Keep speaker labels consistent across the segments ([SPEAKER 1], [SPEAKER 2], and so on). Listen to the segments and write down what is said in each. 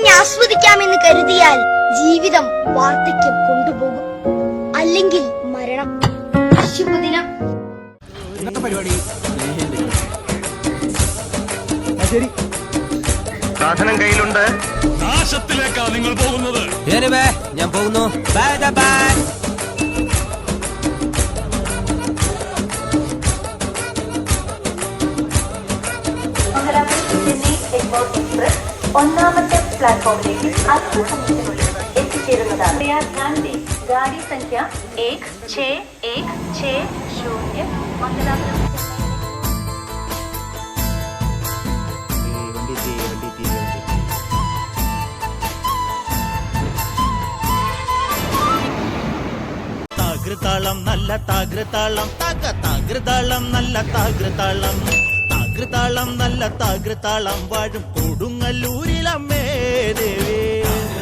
[SPEAKER 1] പറഞ്ഞ് ആസ്വദിക്കാമെന്ന് കരുതിയാൽ ജീവിതം വാർദ്ധക്യം കൊണ്ടുപോകും, അല്ലെങ്കിൽ മരണം. ശുഭദിനം.
[SPEAKER 2] സാധനം കയ്യിലുണ്ട്.
[SPEAKER 3] നാശത്തിലേക്കാ നിങ്ങൾ പോകുന്നത്.
[SPEAKER 4] ഞാൻ പോകുന്നു. Bye bye.
[SPEAKER 5] ഒന്നാമത്തെ പ്ലാറ്റ്ഫോമിലേക്ക് അല്പസമയത്തിനുള്ളിൽ എത്തിച്ചേരുന്നതാണ്. ഗാഡി സംഖ്യ 1610 മംഗലാപുരം.
[SPEAKER 6] താകൃതാളം നല്ല താകൃതാളം താകൃതാളം നല്ല താകൃതാളം താകൃതാളം നല്ല താകൃതാളം വാഴും കൊടുങ്ങല്ലൂരിലമ്മേ ദേവി.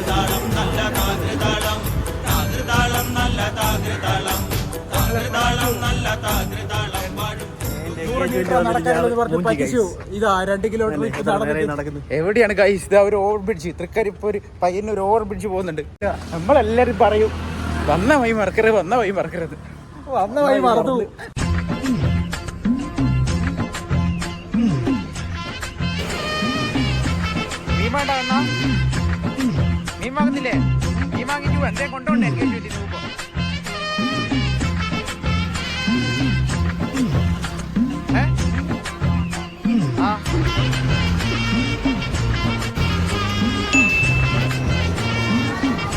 [SPEAKER 6] താകൃതാളം നല്ല താകൃതാളം താകൃതാളം നല്ല താകൃതാളം താകൃതാളം നല്ല താകൃതാളം വാഴും.
[SPEAKER 7] എവിടെയാണ് ഗൈസ്? ഇത് ഒരു over bridge, Trikaripur Payyanur over bridge പോകുന്നുണ്ട്. നമ്മളെല്ലാരും പറയും വന്ന വഴി മറക്കരുത്, വന്ന വഴി മറക്കരുത്, വന്ന വഴി മറന്നു. മീൻ വേണ്ട എന്നാ മീൻ വാങ്ങുന്നില്ലേ? മീൻ വാങ്ങിച്ചു എന്തേ കൊണ്ടോണ്ടേ?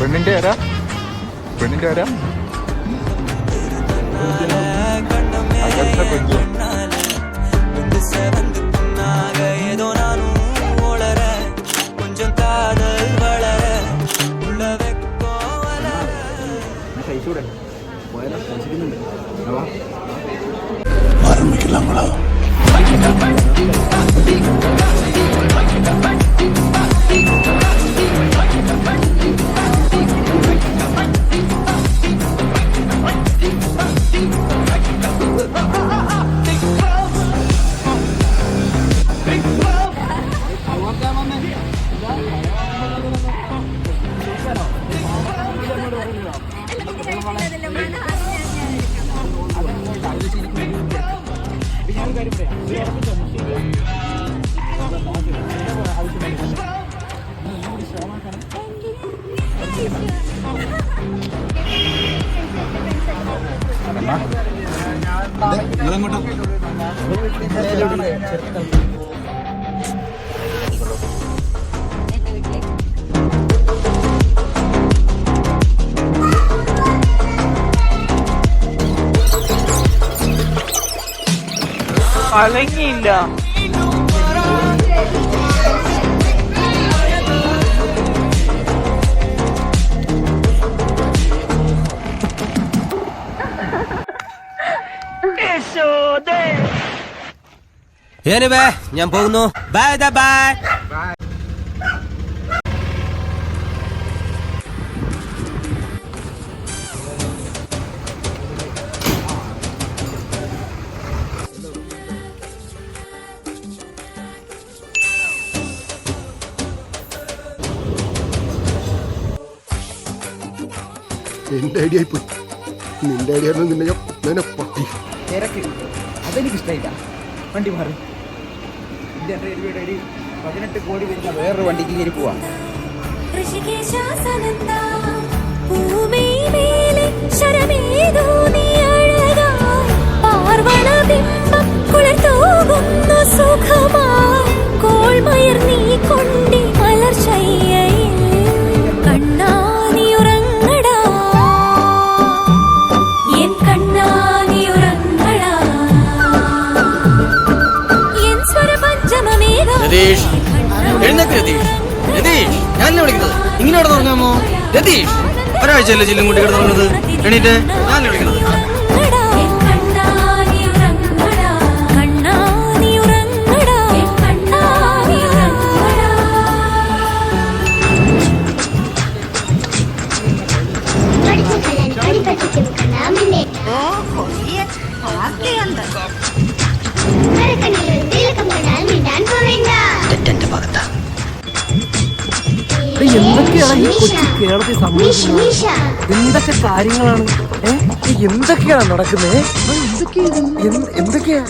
[SPEAKER 7] പെണ്ണിന്റെ ആരാ? പെണ്ണിന്റെ ആരാ? അലങ്ങിയില്ല.
[SPEAKER 4] ഞാൻ പോകുന്നു. Bye bye.
[SPEAKER 2] എന്റെ ഐഡിയ ആയിപ്പോയി. നിന്റെ ഐഡിയ നിന്നെ പട്ടി
[SPEAKER 7] തിരക്ക് അതെനിക്കിഷ്ടായില്ല. വണ്ടി മാറി. 18 കോടി വരുന്ന വേറൊരു വണ്ടിക്ക് കയറി പോവാ.
[SPEAKER 4] രതീഷ്, എഴുന്നേക്ക് രതീഷ്. രതീഷ്, ഞാനല്ലേ വിളിക്കുന്നത്? ഇങ്ങനെ ഇവിടെ തുടങ്ങാമോ? രതീഷ്, ഒരാഴ്ചയല്ലേ ചില്ലും കൂട്ടി കിടന്നുള്ളത്. എണീറ്റ്, ഞാനല്ലേ വിളിക്കുന്നത്?
[SPEAKER 1] ഈ
[SPEAKER 8] എന്തൊക്കെയാണ് ഈ കൊച്ചു കേരളത്തിൽ സംഭവിക്കുന്നത്? എന്തൊക്കെ കാര്യങ്ങളാണ്? എന്തൊക്കെയാണ് നടക്കുന്നത്? എന്തൊക്കെയാ